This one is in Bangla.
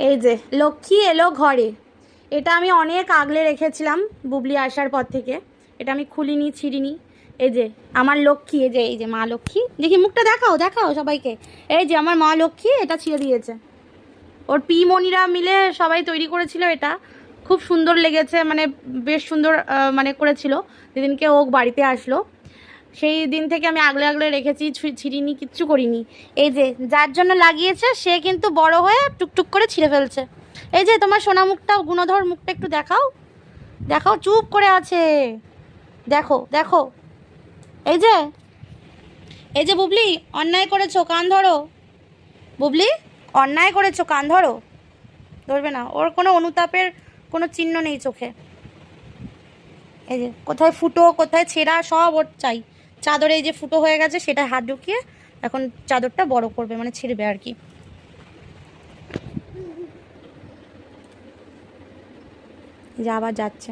এই যে লক্ষ্মী এলো ঘরে। এটা আমি অনেক আগলে রেখেছিলাম বুবলি আসার পর থেকে। এটা আমি খুলিনি ছিঁড়িনি। এই যে আমার লক্ষ্মী, এই যে মা লক্ষ্মী, দেখি মুখটা দেখাও দেখাও সবাইকে। এই যে আমার মা লক্ষ্মী, এটা ছিঁড়ে দিয়েছে। ওর পিমণিরা মিলে সবাই তৈরি করেছিল এটা। খুব সুন্দর লেগেছে, মানে বেশ সুন্দর মানে করেছিল যেদিনকে ও বাড়িতে আসলো। সেই দিন থেকে আমি আগলে আগলে রেখেছি, ছিঁড়িনি, কিচ্ছু করিনি। এই যে যার জন্য লাগিয়েছে সে কিন্তু বড় হয়ে টুকটুক করে ছিঁড়ে ফেলছে। এই যে তোমার সোনা মুখটা, গুণধর মুখটা একটু দেখাও, দেখাও, চুপ করে আছে, দেখো দেখো। এই যে, এই যে বুবলি অন্যায় করেছো, কান ধরো। বুবলি অন্যায় করেছো, কান ধরো। ধরবে না, ওর কোনো অনুতাপের কোনো চিহ্ন নেই চোখে। এই যে কোথায় ফুটো কোথায় ছেঁড়া সব ওর চাই। চাদরে এই যে ফুটো হয়ে গেছে সেটা হাত ঢুকিয়ে এখন চাদরটা বড় করবে, মানে ছিঁড়বে আর কি। যে আবার যাচ্ছে।